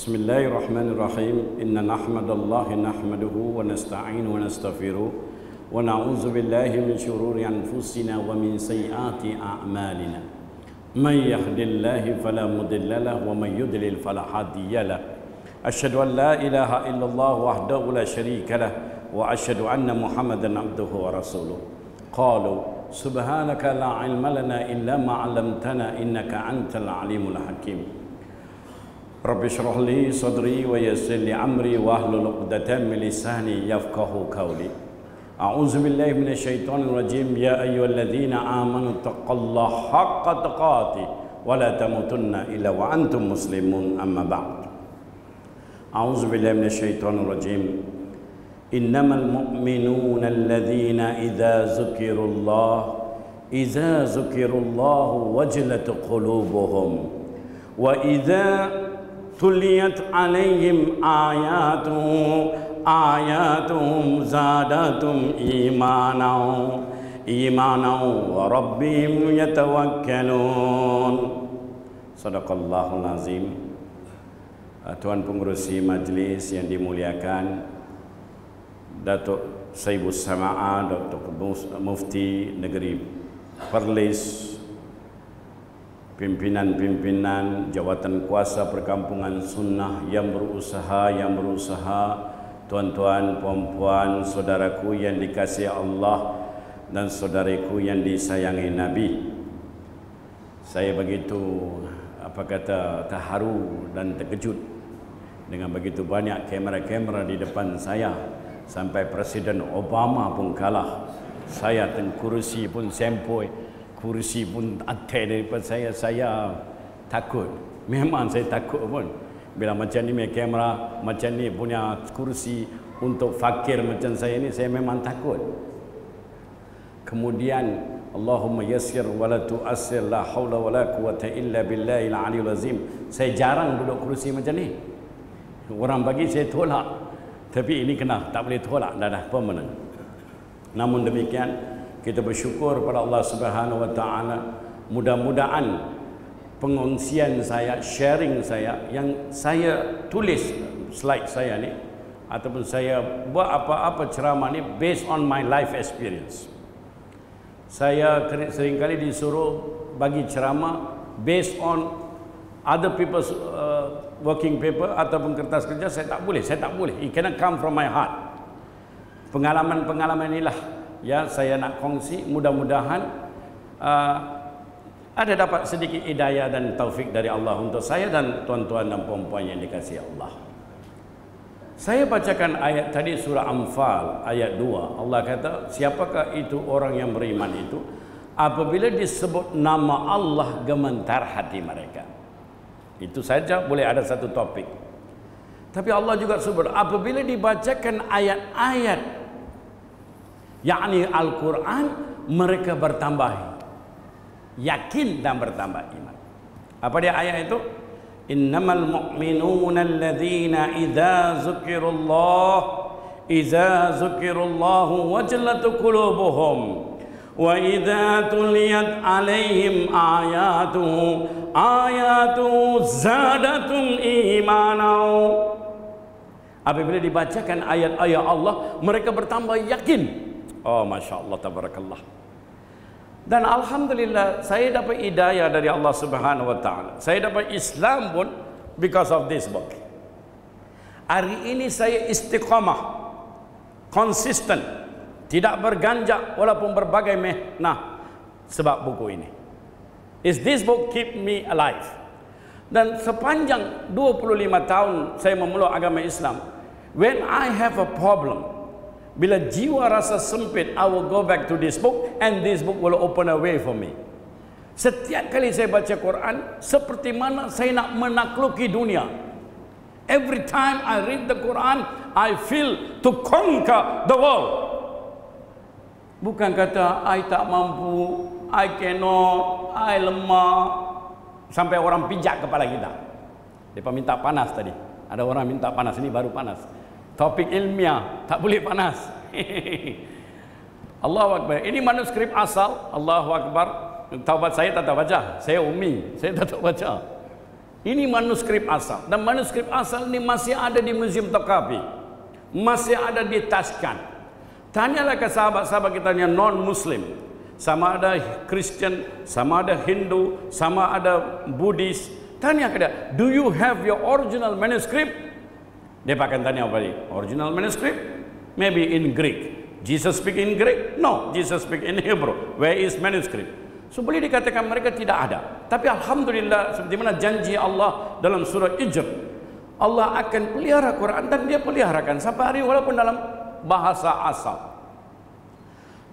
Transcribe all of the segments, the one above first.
Bismillahirrahmanirrahim. Inna nahmadallahi nahmaduhu wa nasta'inu wa nastaghfiruh wa na'udzu billahi min syururi anfusina wa min sayyiati a'malina. May yahdihillahu fala mudilla lahu wa may yudlil fala hadiya lahu. Asyhadu an la ilaha illallah wahdahu la syarika lahu wa asyhadu anna Muhammadan abduhu wa rasuluh. Qalu subhanaka la ilma lana illa ma 'allamtana innaka antal alimul hakim. Rabbi shrah li sadri wa yassir li amri wa hlul 'uqdatam min lisani yafqahu qawli. A'udzu billahi minasyaitonir rajim. Ya ayyuhalladzina amanu taqullaha haqqa tuqatih wa la tamutunna illa wa antum muslimun, amma ba'd. A'udzu billahi minasyaitonir rajim. Innamal mu'minuna alladzina idza zukirallahu wajilat qulubuhum wa idza tuliyat alaihim ayatuhum zadatum imanau wa rabbihim yatawakkalun. Sadaqallahul azim. Tuan pengurusi majlis yang dimuliakan, Datuk Saibus Sama'a, Dr. Mufti Negeri Perlis, pimpinan-pimpinan jawatan kuasa perkampungan sunnah yang berusaha, tuan-tuan, puan-puan, saudaraku yang dikasihi Allah dan saudariku yang disayangi Nabi. Saya begitu terharu dan terkejut dengan begitu banyak kamera-kamera di depan saya, sampai Presiden Obama pun kalah. Saya dan kursi pun sempoi, kursi pun atas daripada saya takut. Memang saya takut pun. Bila macam ni punya kamera, macam ni punya kursi untuk fakir macam saya ni, saya memang takut. Kemudian Allahumma yassir wa la tu'assir, la haula wa la quwata illa billahil aliyul azim. Saya jarang duduk kursi macam ni. Orang bagi saya tolak. Tapi ini kena, tak boleh tolak, dah permanent. Namun demikian, kita bersyukur pada Allah Subhanahu wa taala. Mudah-mudahan pengongsian saya, sharing saya yang saya tulis slide saya ni, ataupun saya buat apa-apa ceramah ni based on my life experience. Saya seringkali disuruh bagi ceramah based on other people's working paper ataupun kertas kerja. Saya tak boleh. It cannot come from my heart. Pengalaman inilah ya saya nak kongsi. Mudah-mudahan ada dapat sedikit hidayah dan taufik dari Allah untuk saya dan tuan-tuan dan puan-puan yang dikasihi Allah. Saya bacakan ayat tadi, surah Anfal ayat 2. Allah kata, siapakah itu orang yang beriman itu apabila disebut nama Allah gemetar hati mereka. Itu saja boleh ada satu topik. Tapi Allah juga sebut apabila dibacakan ayat-ayat, yakni Al-Quran, mereka bertambah yakin dan bertambah iman. Apa dia ayat itu? Innamal mu'minuna alladzina idza zukirallahu wajilat qulubuhum wa idza tuliyat alaihim ayatuhu zadatum imanau. Apabila dibacakan ayat-ayat Allah, mereka bertambah yakin. Oh, Masya Allah, tabarakallah. Dan alhamdulillah, saya dapat hidayah dari Allah Subhanahu wa taala. Saya dapat Islam pun because of this book. Hari ini saya istiqamah, konsisten, tidak berganjak walaupun berbagai mehnah sebab buku ini. Is this book keep me alive? Dan sepanjang 25 tahun saya memeluk agama Islam, when I have a problem, bila jiwa rasa sempit, I will go back to this book and this book will open a way for me. Setiap kali saya baca Quran, seperti mana saya nak menakluki dunia. Every time I read the Quran, I feel to conquer the world. Bukan kata, I tak mampu, I cannot, I lemah. Sampai orang pijak kepala kita. Dia minta panas tadi. Ada orang minta panas, ini baru panas. Topik ilmiah, tak boleh panas. Allahu Akbar. Ini manuskrip asal. Allahu Akbar. Taubat saya tak tahu baca. Saya ummi, saya tak tahu baca. Ini manuskrip asal. Dan manuskrip asal ini masih ada di Museum Tokapi. Masih ada di Tashkent. Tanyalah ke sahabat-sahabat kita yang non-Muslim. Sama ada Kristen, sama ada Hindu, sama ada Buddhis. Tanya ke dia, do you have your original manuscript? Dia akan tanya apa dia? Original manuscript? Maybe in Greek. Jesus speak in Greek? No, Jesus speak in Hebrew. Where is manuscript? So boleh dikatakan mereka tidak ada. Tapi alhamdulillah, seperti mana janji Allah dalam surah Hijr, Allah akan pelihara Quran dan dia peliharakan sampai hari walaupun dalam bahasa asal.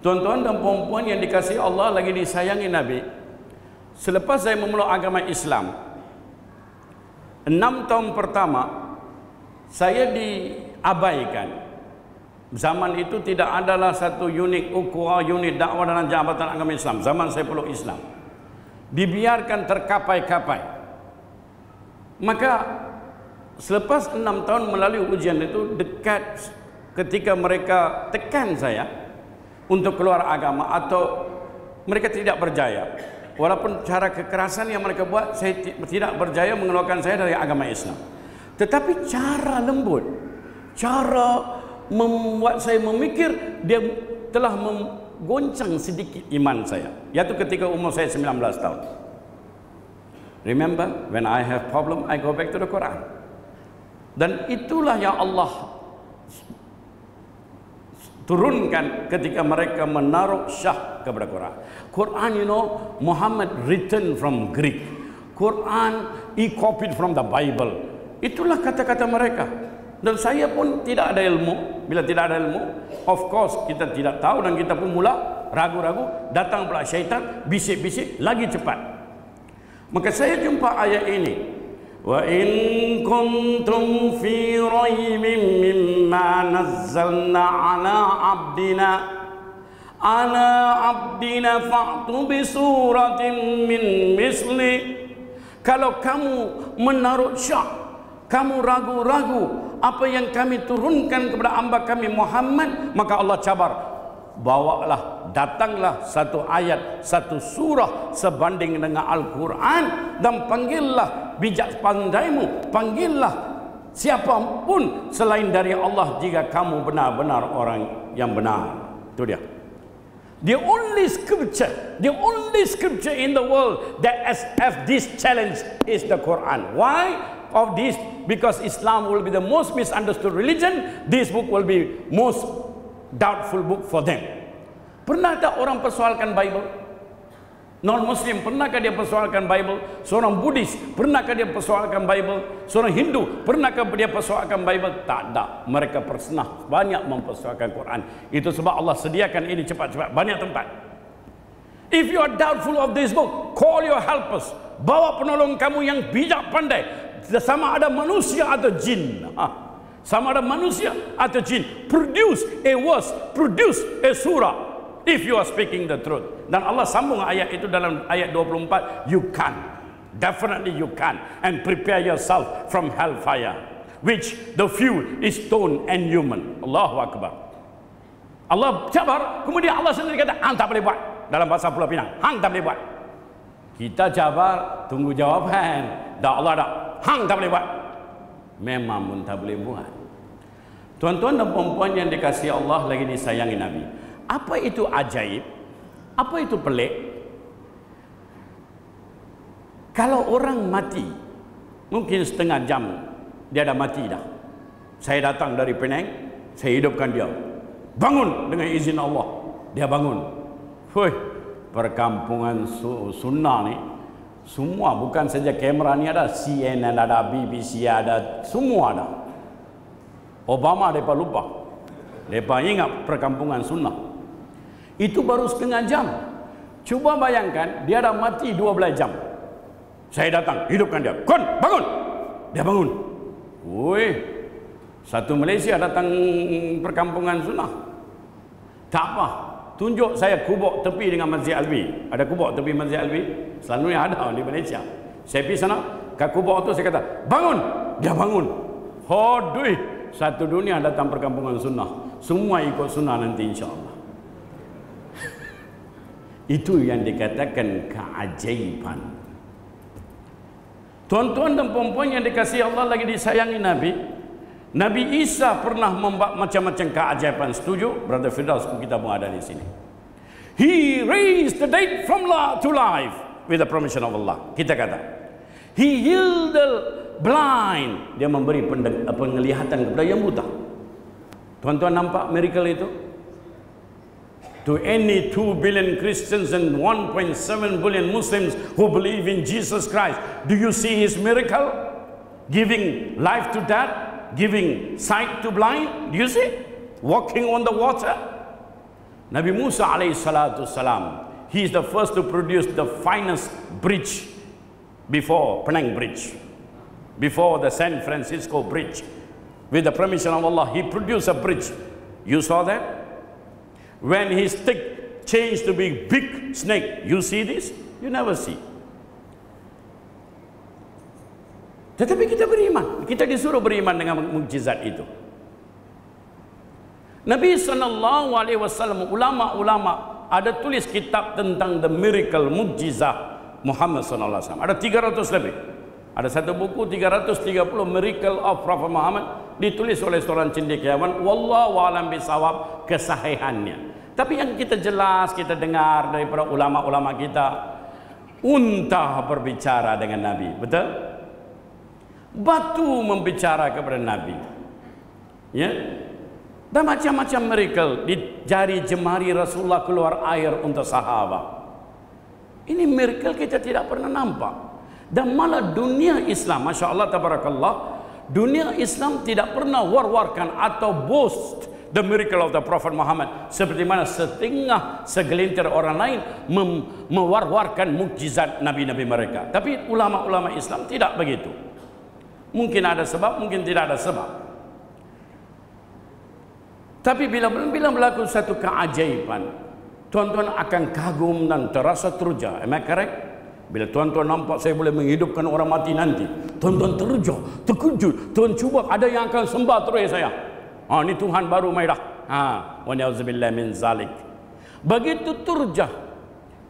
Tuan-tuan dan puan-puan yang dikasihi Allah, lagi disayangi Nabi, selepas saya memeluk agama Islam, 6 tahun pertama saya diabaikan. Zaman itu tidak adalah satu unit ukhuwah, unit dakwah dalam Jabatan Agama Islam. Zaman saya peluk Islam, dibiarkan terkapai-kapai. Maka selepas 6 tahun melalui ujian itu, dekat ketika mereka tekan saya untuk keluar agama atau mereka tidak berjaya, walaupun cara kekerasan yang mereka buat, saya tidak berjaya mengeluarkan saya dari agama Islam. Tetapi cara lembut, cara membuat saya memikir, dia telah menggoncang sedikit iman saya. Yaitu ketika umur saya 19 tahun. Remember, when I have problem, I go back to the Quran. Dan itulah yang Allah turunkan ketika mereka menaruh syah kepada Quran. Quran, you know, Muhammad written from Greek. Quran, he copied from the Bible. Itulah kata-kata mereka. Dan saya pun tidak ada ilmu. Bila tidak ada ilmu, of course kita tidak tahu dan kita pun mula ragu-ragu. Datang pula syaitan, bisik-bisik, lagi cepat. Maka saya jumpa ayat ini. Wa in kuntum fi raibin mimma nazzalna ala abdina fa'tu bi suratin min misli. Kalau kamu menaruh syak, kamu ragu-ragu apa yang kami turunkan kepada hamba kami Muhammad, maka Allah cabar, bawalah, datanglah satu ayat, satu surah sebanding dengan Al-Quran, dan panggillah bijak pandaimu, panggillah siapapun selain dari Allah jika kamu benar-benar orang yang benar. Itu dia. The only scripture in the world that has this challenge is the Quran. Why? Of this, because Islam will be the most misunderstood religion, this book will be most doubtful book for them. Pernah tak orang persoalkan Bible? Non-Muslim, pernahkah dia persoalkan Bible? Seorang Buddhis, pernahkah dia persoalkan Bible? Seorang Hindu, pernahkah dia persoalkan Bible? Tak ada. Mereka pernah banyak mempersoalkan Quran. Itu sebab Allah sediakan ini cepat-cepat, banyak tempat. If you are doubtful of this book, call your helpers. Bawa penolong kamu yang bijak pandai. Sama ada manusia atau jin. Sama ada manusia atau jin. Produce a verse, produce a surah, if you are speaking the truth. Dan Allah sambung ayat itu dalam ayat 24. You can, definitely you can, and prepare yourself from hellfire, which the fuel is stone and human. Allahu Akbar. Allah cabar, kemudian Allah sendiri kata, hang tak boleh buat. Dalam bahasa Pulau Pinang, hang tak boleh buat. Kita cabar, tunggu jawaban. Dah Allah dah, hang tak boleh buat. Memang pun tak boleh buat. Tuan-tuan dan puan-puan yang dikasihi Allah, lagi disayangi Nabi, apa itu ajaib? Apa itu pelik? Kalau orang mati, mungkin setengah jam dia dah mati dah. Saya datang dari Penang, saya hidupkan dia. Bangun dengan izin Allah. Dia bangun. Hui, perkampungan sunnah ni, semua, bukan saja kamera ni ada, CNN ada, BBC ada, semua ada. Obama mereka lupa. Mereka ingat perkampungan sunnah. Itu baru setengah jam. Coba bayangkan, dia dah mati 12 jam. Saya datang, hidupkan dia. Kon, bangun! Dia bangun. Woi, satu Malaysia datang perkampungan sunnah. Tak apa. Tunjuk saya kubur tepi dengan Masjid Alwi. Ada kubur tepi Masjid Alwi? Selalunya ada di Malaysia. Saya pergi sana, kat kubur tu saya kata, bangun! Dia bangun. Hodui, satu dunia datang perkampungan sunnah. Semua ikut sunnah nanti insya-Allah. Itu yang dikatakan keajaiban. Tuan-tuan dan puan-puan yang dikasihi Allah lagi disayangi Nabi, Nabi Isa pernah membuat macam-macam keajaiban. Setuju? Brother Firdaus, kita pun ada di sini. He raised the dead from to life with the permission of Allah. Kita kata, He healed the blind. Dia memberi penglihatan kepada yang buta. Tuan-tuan nampak miracle itu? To any 2 billion Christians and 1.7 billion Muslims who believe in Jesus Christ, do you see His miracle? Giving life to dead, giving sight to blind. Do you see? Walking on the water. Nabi Musa alayhi salatu salam, he is the first to produce the finest bridge before Penang Bridge, before the San Francisco Bridge. With the permission of Allah, he produced a bridge. You saw that? When his stick changed to be big snake, you see this? You never see. Tetapi kita beriman. Kita disuruh beriman dengan mukjizat itu. Nabi SAW, ulama-ulama ada tulis kitab tentang the miracle, mukjizat Muhammad SAW. Ada 300 lebih. Ada satu buku 330 Miracle of Prophet Muhammad, ditulis oleh seorang cendekiawan. Wallahu a'lam bisawab kesahihannya. Tapi yang kita jelas, kita dengar daripada ulama-ulama kita, unta berbicara dengan Nabi, betul? Batu membicara kepada Nabi, ya. Dan macam-macam miracle. Di jari jemari Rasulullah keluar air untuk sahabat. Ini miracle kita tidak pernah nampak. Dan malah dunia Islam, Masya Allah, Tabarakallah, dunia Islam tidak pernah war-warkan atau boast the miracle of the Prophet Muhammad, seperti mana segelintir orang lain mewar-warkan mukjizat Nabi-Nabi mereka. Tapi ulama-ulama Islam tidak begitu. Mungkin ada sebab, mungkin tidak ada sebab. Tapi bila berlaku satu keajaiban, tuan-tuan akan kagum dan terasa teruja. Am I correct? Bila tuan-tuan nampak saya boleh menghidupkan orang mati nanti, tuan-tuan teruja, terkejut. Tuan cuba, ada yang akan sembah terus saya. Ini Tuhan baru mai dah. Wa na'udzubillah min zalik. Begitu terjah.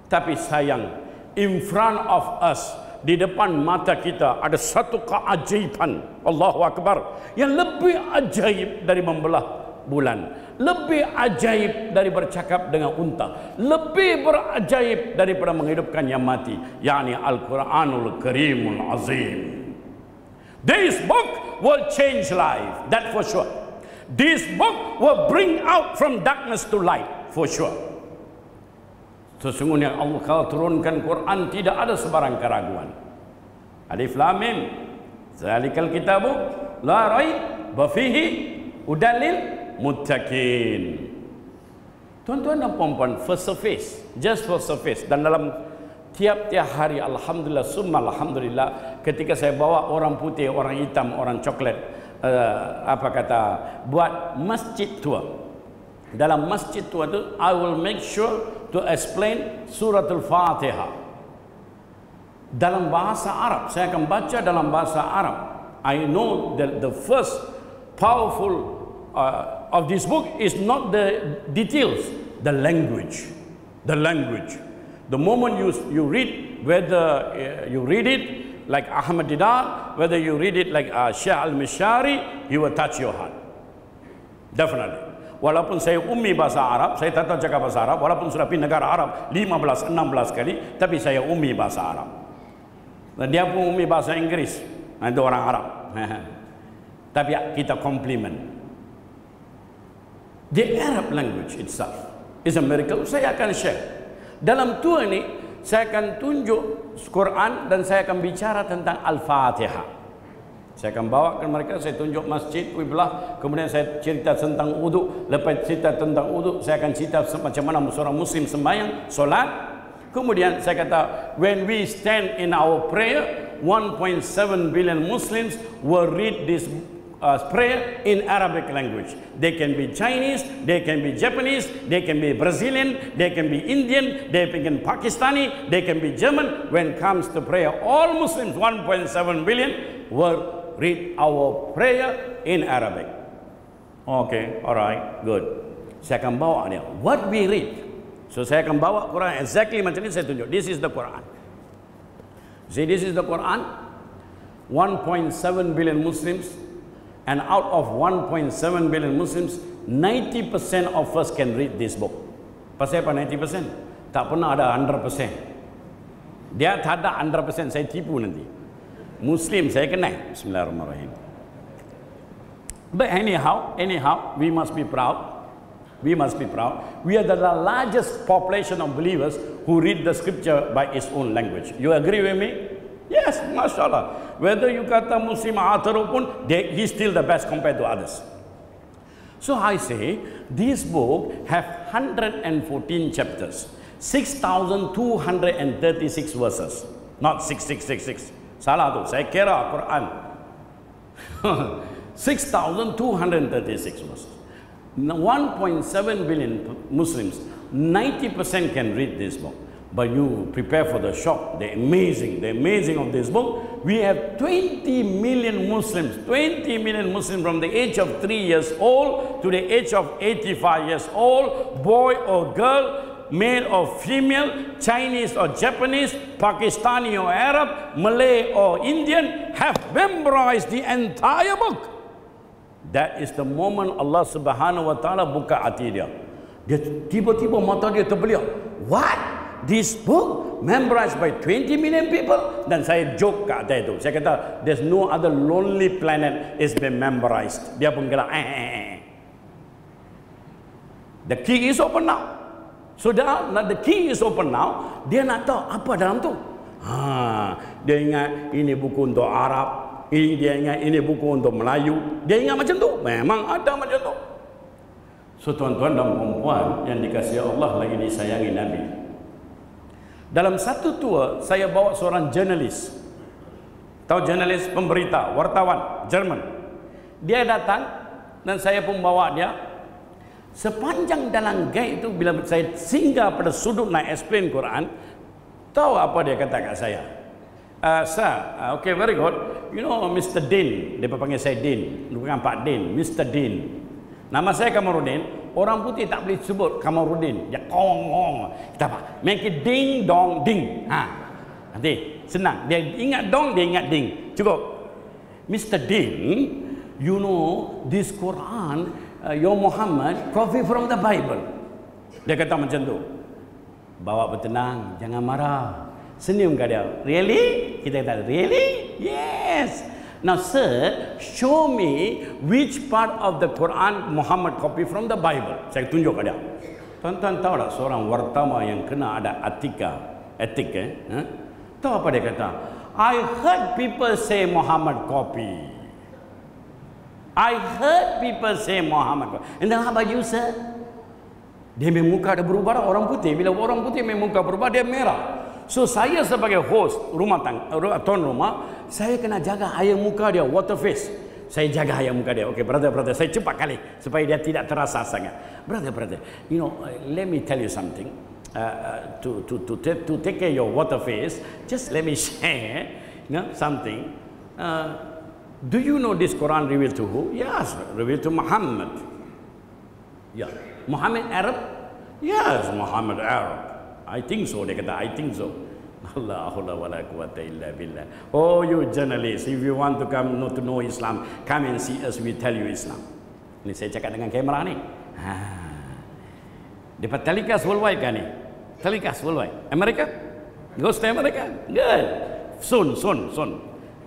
Tapi sayang, in front of us, di depan mata kita ada satu keajaiban, Allahu Akbar, yang lebih ajaib dari membelah bulan, lebih ajaib dari bercakap dengan unta, lebih berajaib daripada menghidupkan yang mati, yakni Al-Quranul Karimul Azim. This book will change life, that for sure. This book will bring out from darkness to light, for sure. Sesungguhnya Allah kalau turunkan Quran tidak ada sebarang keraguan. Alif Lam Mim, Zalikal kitabu la raib fihi hudan lil muttaqin. Tuan-tuan dan puan-puan, first surface, just first surface. Dan dalam tiap-tiap hari, alhamdulillah, summa alhamdulillah, ketika saya bawa orang putih, orang hitam, orang coklat, buat masjid tour. Dalam masjid tour itu, I will make sure to explain suratul Fatihah dalam bahasa Arab. Saya akan baca dalam bahasa Arab. I know that the first powerful of this book is not the details, the language. The language. The moment you read, whether you read it like Ahmad Didat, whether you read it like Syekh Al-Mishari, he will touch your heart. Definitely. Walaupun saya ummi bahasa Arab, saya tak tahu cakap bahasa Arab, walaupun sudah pergi negara Arab 15-16 kali, tapi saya ummi bahasa Arab. Dan dia pun ummi bahasa Inggris. Itu orang Arab. Tapi kita compliment. The Arab language itself is a miracle. Saya akan share. Dalam tour ini, saya akan tunjuk Quran dan saya akan bicara tentang Al-Fatihah. Saya akan bawakan mereka, saya tunjuk masjid, qiblah, kemudian saya cerita tentang wudu. Lepas cerita tentang wudu, saya akan cerita macam mana seorang muslim sembahyang, solat. Kemudian saya kata, when we stand in our prayer, 1.7 billion Muslims will read this prayer in Arabic language. They can be Chinese, they can be Japanese, they can be Brazilian, they can be Indian, they can be Pakistani, they can be German. When it comes to prayer, all Muslims, 1.7 billion, will read our prayer in Arabic. Okay, alright, good. Saya akan bawa dia. What we read. So saya akan bawa Quran exactly macam ini, saya tunjuk. This is the Quran. See, this is the Quran. 1.7 billion Muslims, and out of 1.7 billion Muslims, 90% of us can read this book. Pasal apa 90%? Tak pernah ada 100%. Dia tak ada 100%, saya tipu nanti. Muslim saya kenal. Bismillahirrahmanirrahim. But anyhow, we must be proud. We must be proud. We are the largest population of believers who read the scripture by its own language. You agree with me? Yes, mashallah. Whether you kata Muslim atau pun, he's still the best compared to others. So I say, this book have 114 chapters, 6,236 verses, not 6666. Salah tu, saya kira Quran. 6,236 verses. 1.7 billion Muslims, 90% can read this book. But you prepare for the shock, the amazing of this book. We have 20 million Muslims from the age of 3 years old to the age of 85 years old, boy or girl, male or female, Chinese or Japanese, Pakistani or Arab, Malay or Indian, have memorized the entire book. That is the moment Allah Subhanahu wa Ta'ala buka hati dia. Dia tiba-tiba mata dia terbeliak. What? This book memorized by 20 million people? Dan saya joke kat atas itu. Saya kata, there's no other lonely planet is been memorized. Dia pun kata, The key is open now. So the key is open now. Dia nak tahu apa dalam tu. Dia ingat ini buku untuk Arab. Dia ingat ini buku untuk Melayu. Dia ingat macam tu. Memang ada macam tu. So tuan-tuan dan perempuan yang dikasihi Allah lagi disayangi Nabi. Dalam satu tour, saya bawa seorang jurnalis. Tahu jurnalis, pemberita, wartawan, Jerman. Dia datang dan saya pun bawa dia. Sepanjang dalam guide itu, bila saya singgah pada sudut nak explain Quran, tahu apa dia kata kat saya? Sir, okay, very good. You know Mr. Din, dia panggil saya Din, bukan Pak Din, Mr. Din. Nama saya Kamarudin. Orang putih tak boleh sebut Kamarudin. Dia kong. Kita apa? Make it ding dong ding. Nanti senang. Dia ingat dong, dia ingat ding. Cukup. Mr. Din, you know this Quran, your Muhammad copy from the Bible. Dia kata macam tu. Bawa bertenang, jangan marah. Senyum kat dia. Really? Kita kata, really? Yes. Now sir, show me which part of the Quran Muhammad copy from the Bible. Saya tunjuk kat dia. Tuan-tuan tahu tak seorang wartawan yang kena ada etik tahu apa dia kata? I heard people say Muhammad copy. I heard people say Muhammad copy. And then how about you, sir? Dia memang muka ada berubah orang putih. Bila orang putih memang muka berubah, dia merah. So saya sebagai host tuan rumah, saya kena jaga air muka dia, water face. Saya jaga air muka dia. Okay, brother, saya cepat kali supaya dia tidak terasa sangat. Brother, you know, let me tell you something. To take care your water face, just let me share, something. Do you know this Quran revealed to who? Yes, revealed to Muhammad. Yeah, Muhammad Arab? Yes, Muhammad Arab. I think so, dia kata, I think so. La haula wala quwwata illa billah. Oh, you journalists, if you want to come to know Islam, come and see us, we tell you Islam. Ini saya cakap dengan kamera ni. Dapat telecast worldwide kan ni? Telecast worldwide. Amerika? Goes to America? Good. Soon.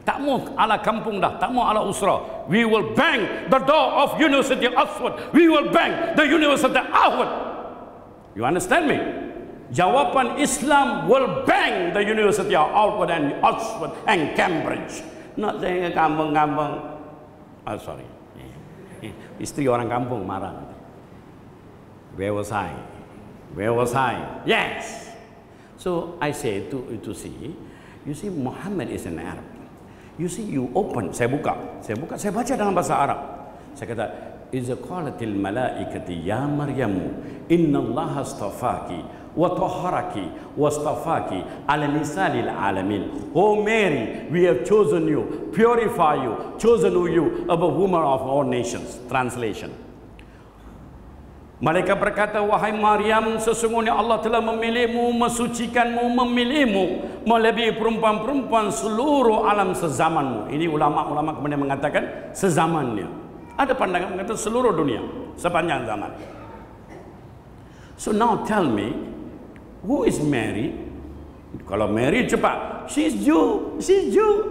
Tak mau ala kampung dah, tak mau ala usra. We will bang the door of University of Oxford. We will bang the University of Oxford. You understand me? Jawapan Islam will bang the University of Oxford and Cambridge. Nak saya ke kampung-kampung. Sorry. Isteri orang kampung marah. Where was I? Yes. So I say to see, you see Muhammad is an Arab. You see, you open, saya buka, saya baca dalam bahasa Arab. Saya kata, "Iza qalatil malaikati ya Maryamu, innallaha astafaki wa tahharaki wastafaki ala nisalil alamin." Oh Mary, we have chosen you, purify you, chosen you above women of all nations. Translation. Mereka berkata, wahai Maryam, sesungguhnya Allah telah memilihmu, mensucikanmu, memilihmu melebihi perempuan-perempuan seluruh alam sezamanmu. Ini ulama-ulama kemudian mengatakan sezamannya. Ada pandangan mengatakan seluruh dunia sepanjang zaman. So now tell me, who is Mary? Kalau Mary cepat, she's Jew,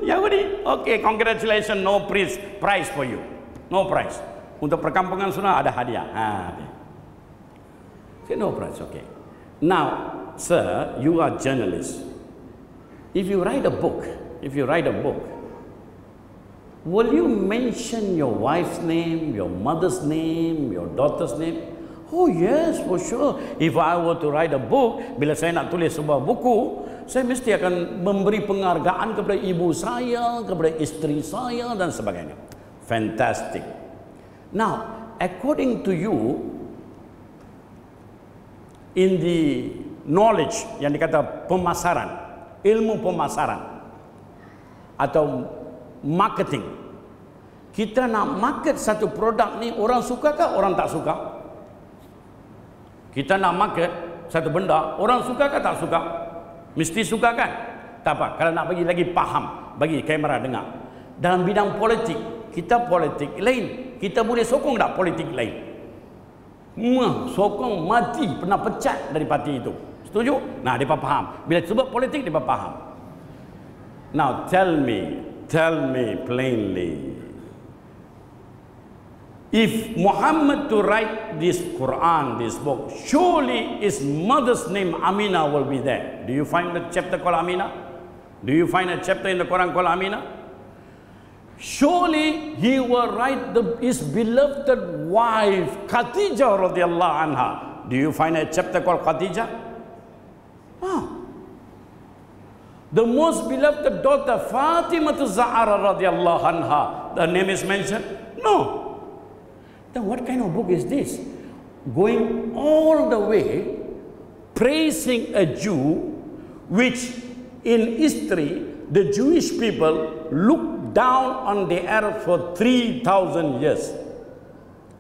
Yahudi. Okay, congratulations, no prize for you, no prize. Untuk perkampungan sunnah ada hadiah. Say no prize, okay. Now, sir, you are journalist. If you write a book, will you mention your wife's name, your mother's name, your daughter's name? Oh yes, for sure. If I were to write a book, bila saya nak tulis sebuah buku, saya mesti akan memberi penghargaan kepada ibu saya, kepada isteri saya dan sebagainya. Fantastic. Now, according to you, in the knowledge yang dikata pemasaran, ilmu pemasaran atau marketing, kita nak market satu produk ni, orang suka ke orang tak suka? Kita nak market satu benda, orang suka ke tak suka? Mesti suka kan? Tak apa, kalau nak bagi lagi faham, bagi kamera dengar. Dalam bidang politik, kita politik lain, kita boleh sokong tak politik lain? Sokong mati, pernah pecat dari parti itu. Setuju? Nah, mereka faham. Bila sebut politik, mereka faham. Now tell me plainly, if Muhammad to write this Quran, this book, surely his mother's name Aminah will be there. Do you find a chapter called Aminah? Do you find a chapter in the Quran called Aminah? Surely he will write his beloved wife Khadijah radhiyallahu anha. Do you find a chapter called Khadijah? The most beloved daughter Fatimah Zahra radhiyallahu anha, the name is mentioned? No. Then what kind of book is this? Going all the way praising a Jew, which in history the Jewish people looked down on the earth for 3,000 years.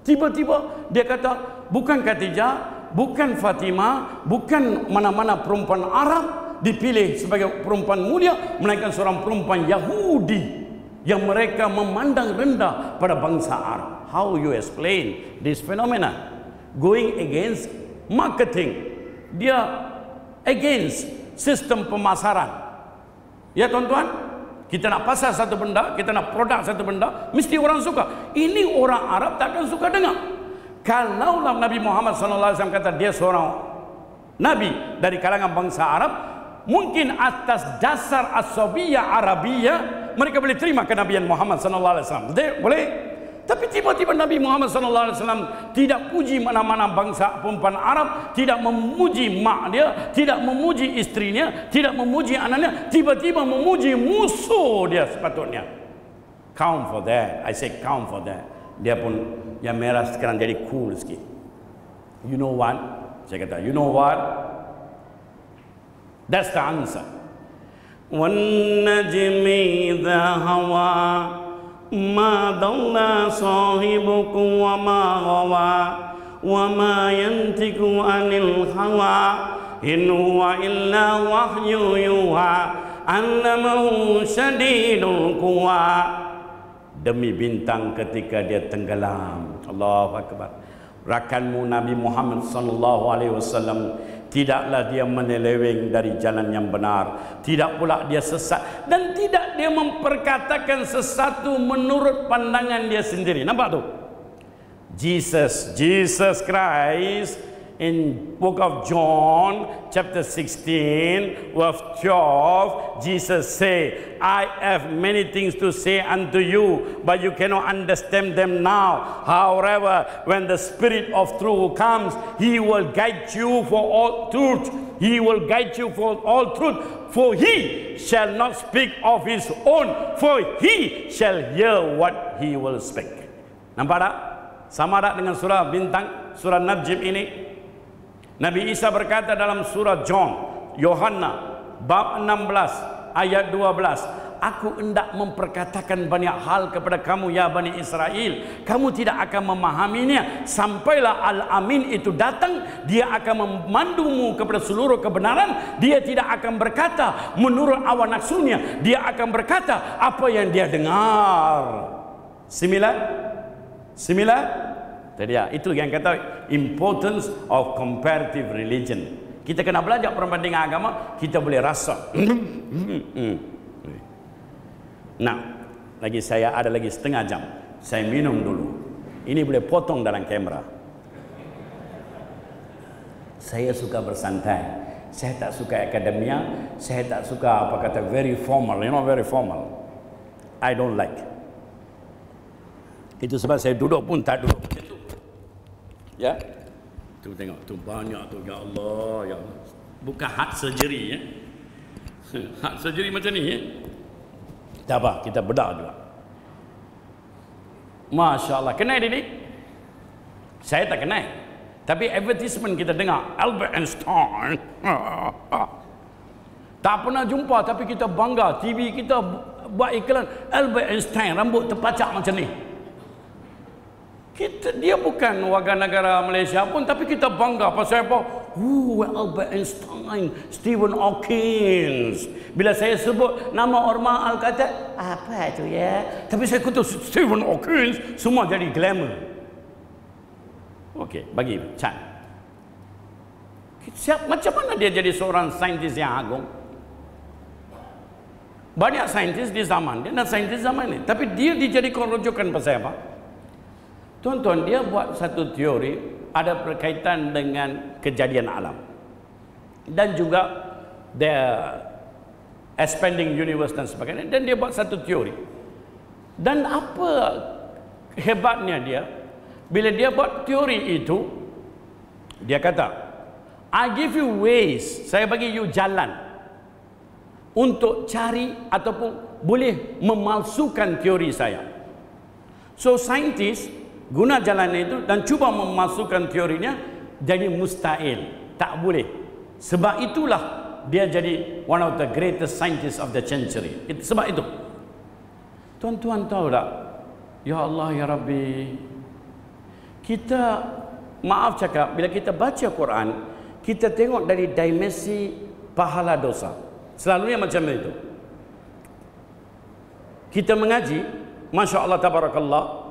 Tiba-tiba dia kata, bukan Khadijah, bukan Fatimah, bukan mana-mana perempuan Arab dipilih sebagai perempuan mulia, melainkan seorang perempuan Yahudi yang mereka memandang rendah pada bangsa Arab. How you explain this phenomena? Going against marketing, dia against sistem pemasaran. Ya tuan-tuan, kita nak pasar satu benda, kita nak produk satu benda, mesti orang suka. Ini orang Arab takkan suka dengar. Kalaulah Nabi Muhammad SAW kata dia seorang Nabi dari kalangan bangsa Arab, mungkin atas dasar asabiyah Arabiyah mereka boleh terima kenabian Muhammad SAW. Boleh? Tapi tiba-tiba Nabi Muhammad SAW tidak puji mana-mana bangsa perempuan Arab, tidak memuji mak dia, tidak memuji istrinya, tidak memuji anaknya, tiba-tiba memuji musuh dia sepatutnya. Count for that. I say count for that. Dia pun yang merah sekarang jadi cool sikit. You know what? Saya kata, you know what? That's the answer. وَالنَّجْمِ إِذَا هَوَى مَا ضَلَّ صَاحِبُكُمْ وَمَا غَوَى وَمَا يَنْطِقُ عَنِ الْهَوَى إِنْ هُوَ إِلَّا وَحْيٌ يُوحَى عَلَّمَهُ شَدِيدُ الْقُوَى. Demi bintang ketika dia tenggelam. Allahu Akbar. Rakanmu Nabi Muhammad SAW tidaklah dia menyeleweng dari jalan yang benar, tidak pula dia sesat, dan tidak dia memperkatakan sesuatu menurut pandangan dia sendiri. Nampak tu? Jesus Christ in book of John chapter 16 verse 12, Jesus say, I have many things to say unto you, but you cannot understand them now. However, when the Spirit of truth comes, He will guide you for all truth. He will guide you for all truth. For He shall not speak of His own, for He shall hear what He will speak. Nampak tak? Sama tak dengan surah bintang, surah Najm ini? Nabi Isa berkata dalam surah John, Yohanna bab 16 ayat 12, aku hendak memperkatakan banyak hal kepada kamu ya Bani Israel, kamu tidak akan memahaminya. Sampailah Al-Amin itu datang, dia akan memandumu kepada seluruh kebenaran. Dia tidak akan berkata menurut hawa nafsunya, dia akan berkata apa yang dia dengar. Similar? Tadi ya, itu yang kata importance of comparative religion. Kita kena belajar perbandingan agama, kita boleh rasa. Nah, saya ada lagi setengah jam. Saya minum dulu. Ini boleh potong dalam kamera. Saya suka bersantai. Saya tak suka akademia. Saya tak suka apa kata very formal. Very formal. I don't like. Itu sebab saya duduk pun tak duduk macam tu. Ya. Tu tengok, tu banyak tu, ya Allah, ya Allah. Bukan heart surgery ya. Heart surgery macam ni ya. Tak apa, kita bedah juga. Masya Allah, kenal Didi? Saya tak kenal. Tapi advertisement kita dengar, Albert Einstein. Tak pernah jumpa, tapi kita bangga. TV kita buat iklan, Albert Einstein, rambut terpacak macam ni. Dia bukan warga negara Malaysia pun, tapi kita bangga pasal apa? Albert Einstein, Stephen Hawking. Bila saya sebut nama orang Al kata, apa tu ya? Tapi saya kata Stephen Hawking, semua jadi glamour. Okey, bagi Chan. Macam mana dia jadi seorang saintis yang agung? Banyak saintis di zaman dia dan saintis zaman ini, tapi dia dijadikan rujukan pasal apa? Tuan-tuan, dia buat satu teori ada berkaitan dengan kejadian alam dan juga the expanding universe dan sebagainya, dan dia buat satu teori. Dan apa hebatnya dia, bila dia buat teori itu, dia kata, I give you ways, saya bagi you jalan untuk cari ataupun boleh memalsukan teori saya. So scientist guna jalan itu dan cuba memasukkan teorinya, jadi mustahil, tak boleh. Sebab itulah dia jadi one of the greatest scientists of the century. Sebab itu, tuan-tuan tahu tak, ya Allah ya Rabbi, kita maaf cakap, bila kita baca Quran, kita tengok dari dimensi pahala dosa. Selalunya macam itu. Kita mengaji, Masya Allah Tabarakallah,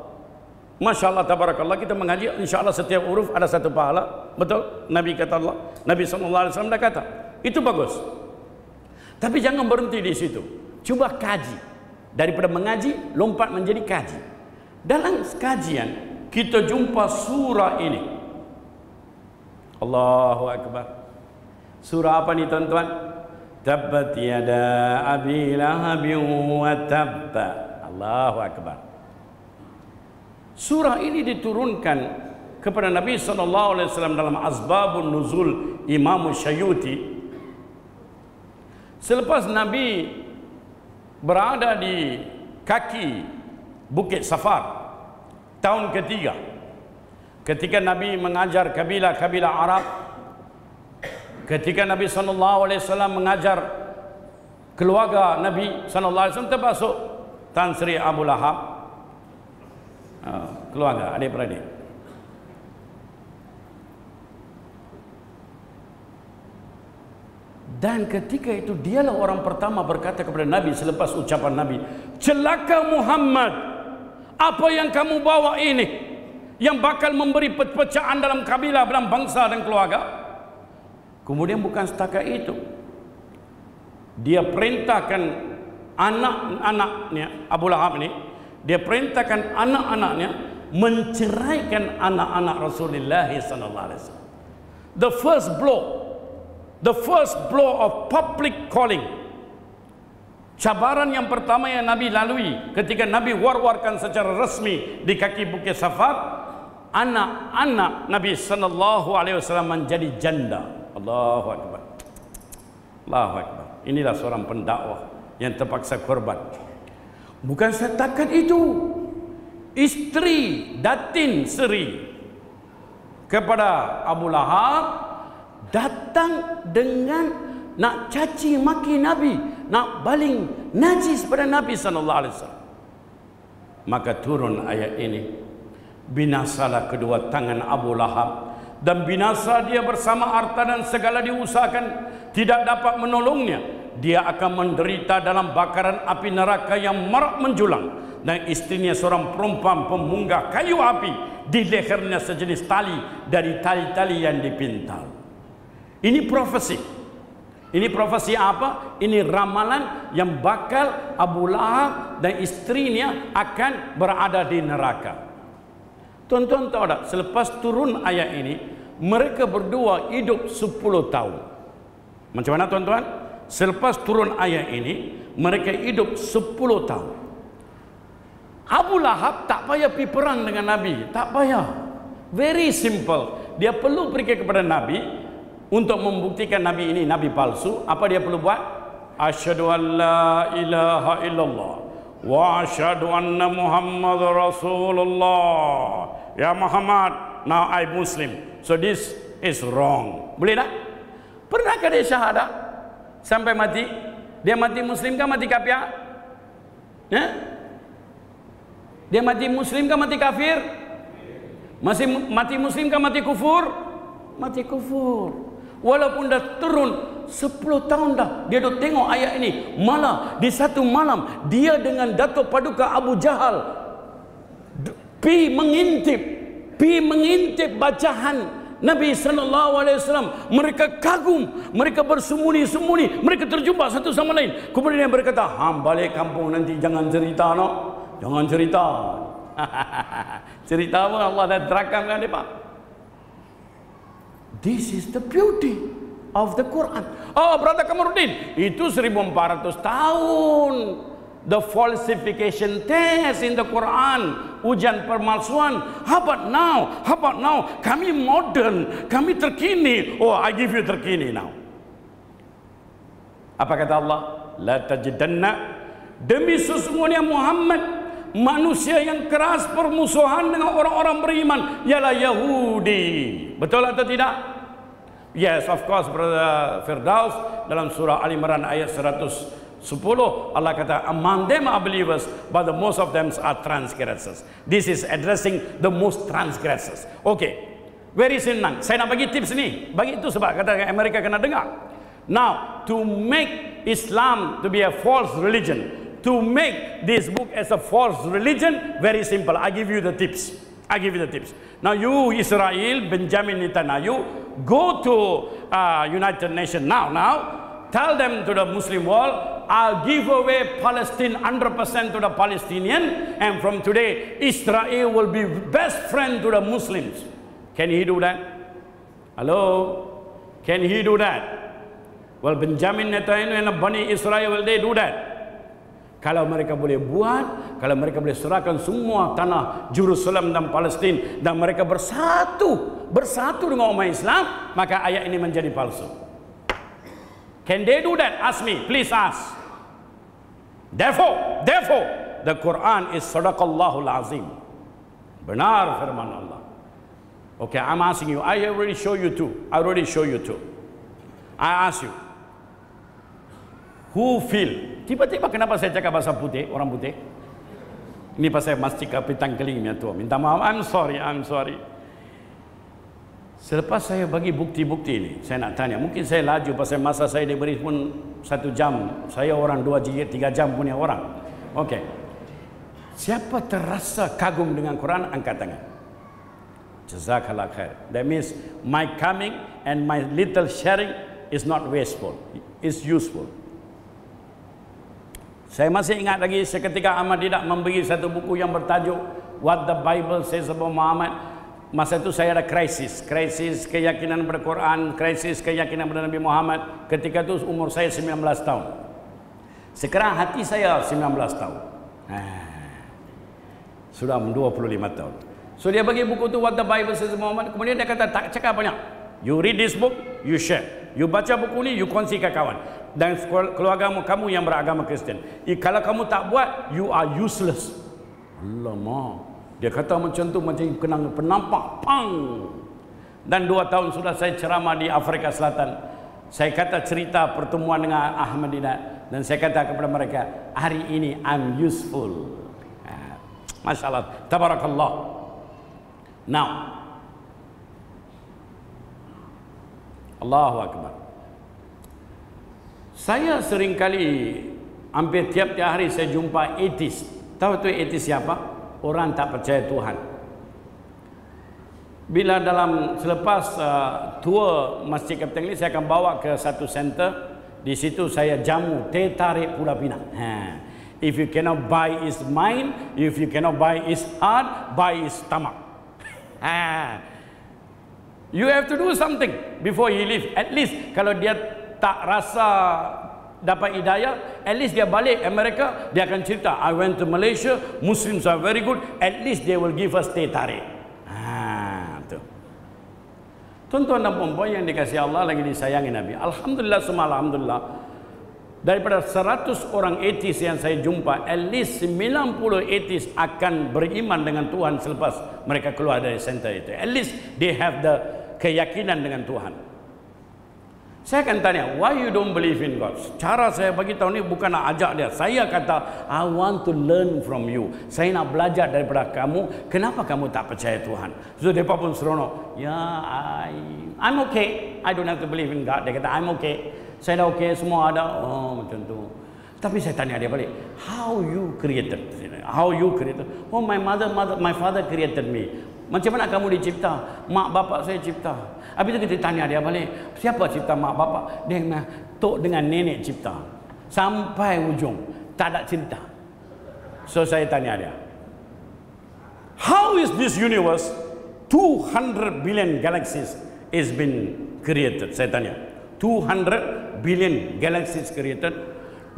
Masya Allah Tabarakallah, kita mengaji, insya Allah setiap huruf ada satu pahala. Betul? Nabi kata Allah, Nabi SAW dah kata, itu bagus. Tapi jangan berhenti di situ. Cuba kaji. Daripada mengaji, lompat menjadi kaji. Dalam kajian, kita jumpa surah ini. Allahu Akbar. Surah apa ni tuan-tuan? Tabbat yada abi lahabin wa tabba. Allahu Akbar. Surah ini diturunkan kepada Nabi SAW dalam Asbabun Nuzul Imam Syayuti. Selepas Nabi berada di kaki Bukit Safar tahun ketiga, ketika Nabi mengajar kabilah-kabilah Arab, ketika Nabi SAW mengajar keluarga Nabi SAW, termasuk Tan Sri Abu Lahab, keluarga, adik-beradik. Dan ketika itu dialah orang pertama berkata kepada Nabi selepas ucapan Nabi, celaka Muhammad, apa yang kamu bawa ini yang bakal memberi perpecahan dalam kabilah, dalam bangsa dan keluarga. Kemudian bukan setakat itu, dia perintahkan anak-anaknya Abu Lahab ini, dia perintahkan anak-anaknya menceraikan anak-anak Rasulullah sallallahu alaihi wasallam. The first blow of public calling. Cabaran yang pertama yang Nabi lalui ketika Nabi war-warkan secara resmi di kaki Bukit Safar, anak-anak Nabi sallallahu alaihi wasallam menjadi janda. Allahu Akbar. Allahu Akbar. Inilah seorang pendakwah yang terpaksa korban. Bukan setakat itu, isteri Datin Seri kepada Abu Lahab datang dengan nak caci maki Nabi, nak baling najis pada Nabi sallallahu alaihi wasallam. Maka turun ayat ini, binasalah kedua tangan Abu Lahab, dan binasa dia bersama harta dan segala diusahakan, tidak dapat menolongnya. Dia akan menderita dalam bakaran api neraka yang marak menjulang, dan istrinya seorang perempuan pemunggah kayu api, di lehernya sejenis tali dari tali-tali yang dipintal. Ini profesi. Ini profesi apa? Ini ramalan yang bakal Abu Lahab dan istrinya akan berada di neraka. Tuan-tuan tahu tak, selepas turun ayat ini, mereka berdua hidup 10 tahun. Macam mana tuan-tuan? Selepas turun ayat ini, mereka hidup 10 tahun. Abu Lahab tak payah pergi perang dengan Nabi. Tak payah. Very simple. Dia perlu pergi kepada Nabi untuk membuktikan Nabi ini Nabi palsu. Apa dia perlu buat? Asyhadu an la ilaha illallah wa asyhadu anna Muhammad Rasulullah. Ya Muhammad, now I Muslim. So this is wrong. Boleh tak? Pernahkah dia syahadat sampai mati? Dia mati Muslim kah mati kafir? Ya? Dia mati Muslim kah mati kafir? Masih mati Muslim kah mati kufur? Mati kufur. Walaupun dah turun 10 tahun dah, dia dah tengok ayat ini. Malah di satu malam, dia dengan Datuk Paduka Abu Jahal pi mengintip bacaan Nabi SAW. Mereka kagum, mereka bersembunyi-sembunyi, mereka terjumpa satu sama lain. Kemudian mereka berkata, balik kampung nanti jangan cerita, no? Jangan cerita. Cerita apa Allah dah terakamkan mereka. This is the beauty of the Quran. Oh, Brother Kamarudin, itu 1400 tahun. The falsification test in the Quran, ujian pemalsuan. How about now? How about now? Kami modern, kami terkini. Oh, I give you terkini now. Apa kata Allah? La tajidanna, demi sesungguhnya Muhammad, manusia yang keras permusuhan dengan orang-orang beriman ialah Yahudi. Betul atau tidak? Yes, of course, Brother Firdaus. Dalam surah Al Imran ayat 110, Allah kata, among them are believers, but the most of them are transgressors. This is addressing the most transgressors. Okay, very senang. Saya nak bagi tips ni. Bagi itu sebab kata Amerika kena dengar. Now, to make Islam to be a false religion, to make this book as a false religion, very simple. I give you the tips. I give you the tips. Now you Israel, Benjamin Netanyahu, go to United Nations now. Tell them to the Muslim world, I'll give away Palestine 100% to the Palestinian, and from today Israel will be best friend to the Muslims. Can he do that? Hello? Can he do that? Well, Benjamin Netanyahu and Bani Israel, will they do that? Kalau mereka boleh buat, kalau mereka boleh serahkan semua tanah Jerusalem dan Palestin, dan mereka bersatu dengan umat Islam, maka ayat ini menjadi palsu. Can they do that? Ask me, please ask. Therefore, the Quran is sadaqallahul azim. Benar firman Allah. Okay, I'm asking you. I already show you two. I ask you. Who feel? Tiba-tiba kenapa saya cakap bahasa putih, orang putih? Ini pasal masjid kapitang kelingnya tu. Minta maaf, I'm sorry. Selepas saya bagi bukti-bukti ini, saya nak tanya, mungkin saya laju pasal masa saya diberi pun 1 jam. Saya orang 2 3 jam punya orang. Okey. Siapa terasa kagum dengan Quran, angkat tangan. Jazakallah khair. That means my coming and my little sharing is not wasteful. It's useful. Saya masih ingat lagi seketika Ahmad Didat memberi satu buku yang bertajuk What the Bible Says About Muhammad. Masa itu saya ada krisis keyakinan pada Quran, krisis keyakinan pada Nabi Muhammad. Ketika itu umur saya 19 tahun. Sekarang hati saya 19 tahun. Sudah 25 tahun. So dia bagi buku itu What the Bible Says About Muhammad. Kemudian dia kata, tak cakap banyak. You read this book, you share. You baca buku ni, you kongsi ke kawan. Dan keluarga kamu yang beragama Kristian. Kalau kamu tak buat, you are useless. Alamak. Dia kata macam tu, macam kena penampak. Pang. Dan 2 tahun sudah saya ceramah di Afrika Selatan. Saya kata cerita pertemuan dengan Ahmad Didat. Dan saya kata kepada mereka, hari ini I'm useful. Masya Allah, tabarakallah. Now, Allahu Akbar. Saya seringkali, hampir tiap-tiap hari saya jumpa ateis. Tahu tu ateis siapa? Orang tak percaya Tuhan. Bila selepas tour Masjid Kapten Lee, saya akan bawa ke satu center. Di situ saya jamu teh tarik Pulau Pinang. If you cannot buy his mind, if you cannot buy his heart, buy his stomach. You have to do something before he leave. At least kalau dia tak rasa dapat hidayah, at least dia balik Amerika, dia akan cerita, I went to Malaysia, Muslims are very good, at least they will give us teh tarik. Tuan-tuan dan puan-puan yang dikasihi Allah, lagi disayangi Nabi. Alhamdulillah, semua alhamdulillah. Daripada 100 orang ateis yang saya jumpa, at least 90 ateis akan beriman dengan Tuhan selepas mereka keluar dari center itu. At least they have the keyakinan dengan Tuhan. Saya akan tanya, why you don't believe in God? Cara saya bagi tahu ni bukan nak ajak dia. Saya kata, I want to learn from you. Saya nak belajar daripada kamu. Kenapa kamu tak percaya Tuhan? So mereka pun seronok. Ya, I'm okay. I don't have to believe in God. Dia kata, I'm okay. Saya dah okay, semua ada. Oh, macam tu. Tapi saya tanya dia balik, how you created? How you created? Oh, my father created me. Macam mana kamu dicipta? Mak bapak saya cipta. Habis itu kita tanya dia balik, siapa cipta mak bapak? Dia kata, tok dengan nenek cipta. Sampai ujung, tak ada cerita. So saya tanya dia, how is this universe 200 billion galaxies is been created? Saya tanya, 200 billion galaxies created.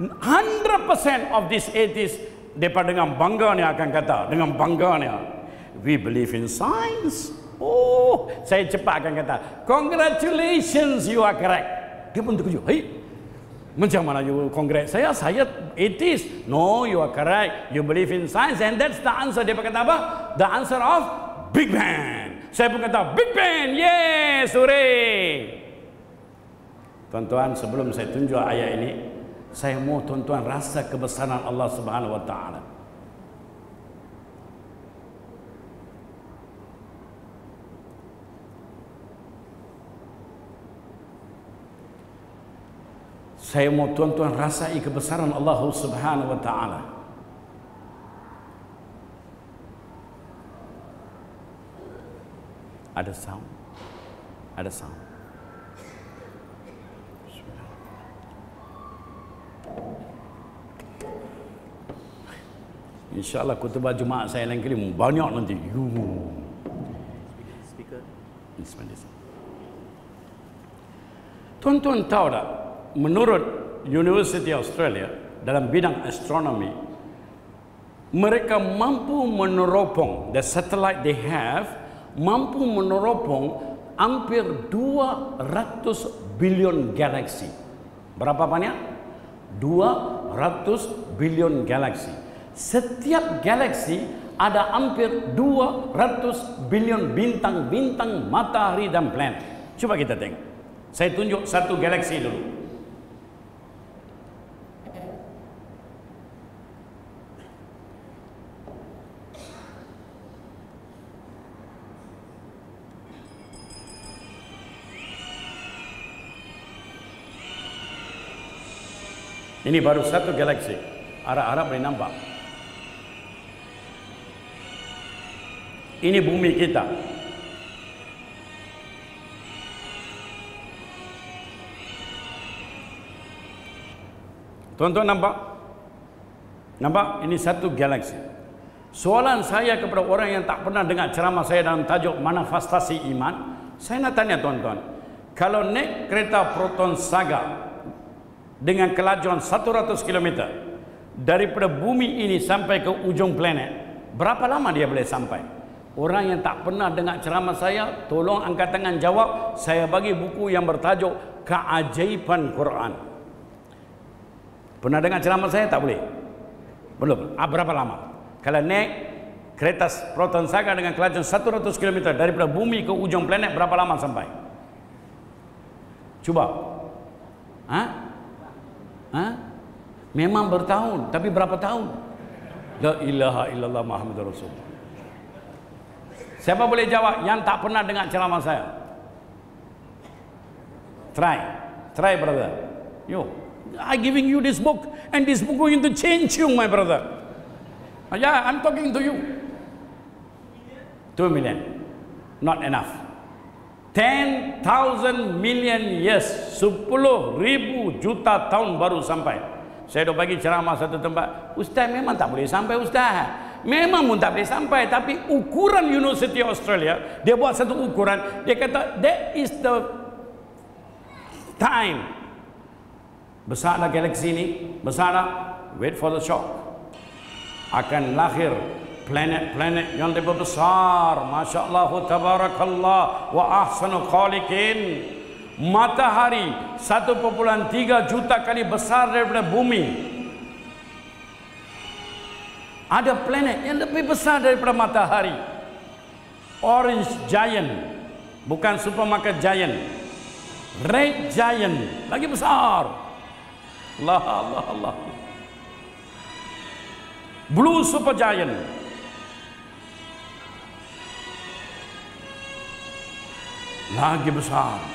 100% of these atheists, mereka dengan bangga ni akan kata, dengan bangga ni, we believe in science. Oh, saya cepat akan kata, congratulations, you are correct. Dia pun terkejut. Hey, macam mana you congrats saya? Saya atheist. No, you are correct. You believe in science, and that's the answer. Dia kata apa? The answer of Big Bang. Saya pun kata Big Bang. Yes, hooray. Tuan-tuan, sebelum saya tunjuk ayat ini, saya mau tuan-tuan rasa kebesaran Allah Subhanahu wa taala. Saya mau tuan-tuan rasai kebesaran Allah Subhanahu wa taala. Ada sound. Ada sound. InsyaAllah khutbah Jumaat saya lain kali banyak nanti. Speaker. Tuan-tuan tahu tak? Menurut University Australia dalam bidang astronomi, mereka mampu meneropong, the satellite they have mampu meneropong hampir 200 bilion galaksi. Berapa banyak? 200 bilion galaksi. Setiap galaksi ada hampir 200 bilion bintang-bintang, matahari dan planet. Coba kita tengok. Saya tunjuk satu galaksi dulu. Ini baru satu galaksi. Harap-harap boleh nampak. Ini bumi kita. Tuan-tuan nampak? Nampak? Ini satu galaksi. Soalan saya kepada orang yang tak pernah dengar ceramah saya dalam tajuk manifestasi iman, saya nak tanya tuan-tuan, kalau naik kereta Proton Saga dengan kelajuan 100 km daripada bumi ini sampai ke ujung planet, berapa lama dia boleh sampai? Orang yang tak pernah dengar ceramah saya, tolong angkat tangan jawab. Saya bagi buku yang bertajuk Keajaiban Quran. Pernah dengar ceramah saya? Tak boleh? Belum? Berapa lama? Kalau naik kereta Proton Saga dengan kelajuan 100 km daripada bumi ke ujung planet, berapa lama sampai? Cuba. Memang bertahun, tapi berapa tahun? La ilaha illallah Muhammadur Rasulullah. Siapa boleh jawab yang tak pernah dengar ceramah saya? Try brother. Yo, I giving you this book, and this book going to change you, my brother. Yeah, I'm talking to you. 2 million, not enough. 10,000 million years, 10,000 juta tahun baru sampai. Saya dah bagi ceramah satu tempat, Ustaz memang tak boleh sampai Ustaz. Memang pun tak boleh sampai, tapi ukuran University Australia, dia buat satu ukuran, dia kata that is the time. Besarlah galaksi ini, besarlah, wait for the shock. Akan lahir planet-planet yang lebih besar, Masya Allah, Tabarakallah, wa ahsanu khaliqin. Matahari 1,3 juta kali besar daripada bumi. Ada planet yang lebih besar daripada matahari. Orange giant, bukan supermarket giant. Red giant, lagi besar. Allah, Allah, Allah. Blue super giant. Lagi besar.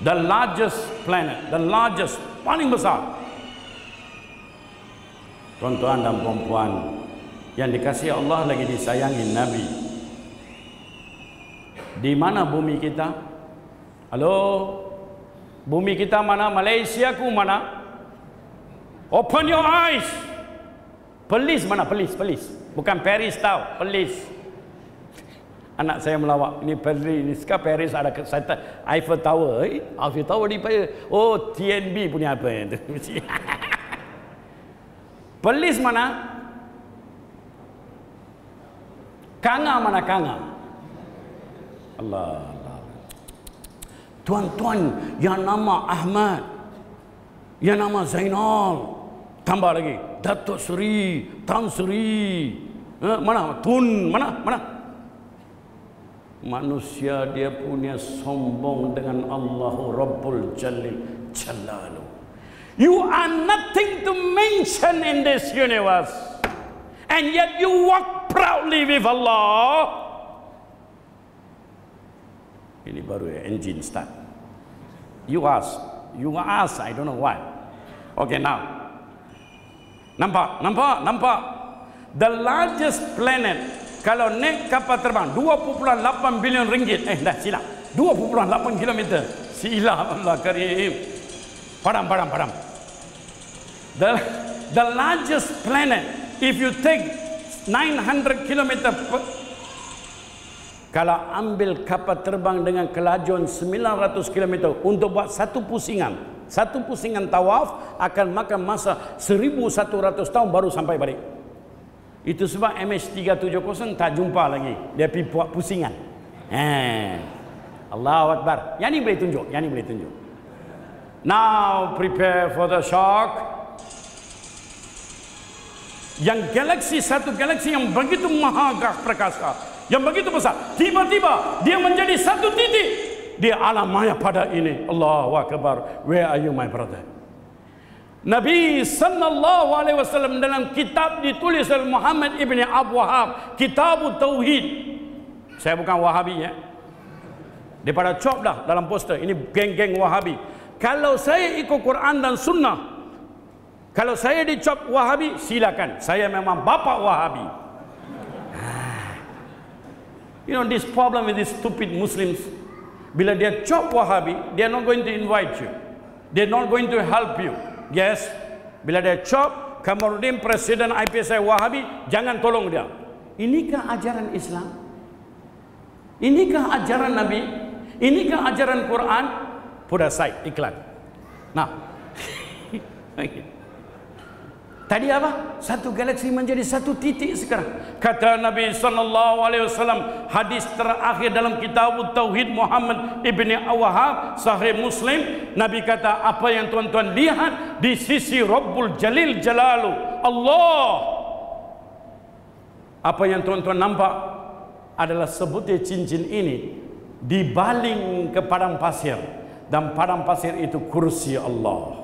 The largest planet, the largest, paling besar. Tuan-tuan dan puan-puan yang dikasihi Allah lagi disayangi Nabi. Di mana bumi kita? Halo? Bumi kita mana? Malaysia ku mana? Open your eyes. Perlis mana? Perlis. Bukan Paris tau, Perlis. Anak saya melawak, ini Paris, ini sekarang Paris ada Eiffel Tower. Eiffel Tower di Paris. Oh, TNB punya apa itu? Perlis mana? Kanga mana Kanga? Allah. Tuan-tuan yang nama Ahmad, yang nama Zainal, tambah lagi Datuk Seri, Tan Seri, mana? Tun, mana? Manusia dia punya sombong dengan Allah Rabbul Jalil Jalalu. You are nothing to mention in this universe, and yet you walk proudly with Allah. Ini baru ya, engine start. You ask, I don't know why. Okay, now. Nampak? The largest planet, kalau naik kapal terbang 2.8 bilion ringgit. Dah silap. 2.8 kilometer. Silap Allah Karim. Padam. The largest planet, if you take 900 kilometer, kalau ambil kapal terbang dengan kelajuan 900 km untuk buat satu pusingan tawaf akan makan masa 1100 tahun baru sampai balik. Itu sebab MH370 tak jumpa lagi. Dia pergi buat pusingan. Allahu Akbar. Yang ni boleh tunjuk. Now prepare for the shock. Yang satu galaksi yang begitu maha perkasa, yang begitu besar, tiba-tiba dia menjadi satu titik. Dia alam maya pada ini. Allahu Akbar. Where are you, my brother? Nabi sallallahu alaihi wasallam dalam kitab ditulis oleh Muhammad ibn Abdul Wahhab, Kitabut Tauhid. Saya bukan Wahabi ya. Daripada cop dah dalam poster. Ini geng-geng Wahabi. Kalau saya ikut Quran dan Sunnah, kalau saya dicop Wahabi, silakan. Saya memang bapa Wahabi. You know this problem with these stupid Muslims. Bila dia cop Wahabi, they are not going to invite you. They are not going to help you. Yes, bila dia cop Kamarudin Presiden IPSI Wahabi, jangan tolong dia. Inikah ajaran Islam? Inikah ajaran Nabi? Inikah ajaran Quran? Put aside, iklan. Nah, tadi apa? Satu galaksi menjadi satu titik sekarang. Kata Nabi SAW, hadis terakhir dalam Kitabut Tauhid Muhammad ibn Wahhab, Sahih Muslim. Nabi kata, apa yang tuan-tuan lihat di sisi Rabbul Jalil Jalalu, Allah. Apa yang tuan-tuan nampak adalah sebutir cincin ini dibaling ke padang pasir, dan padang pasir itu kursi Allah.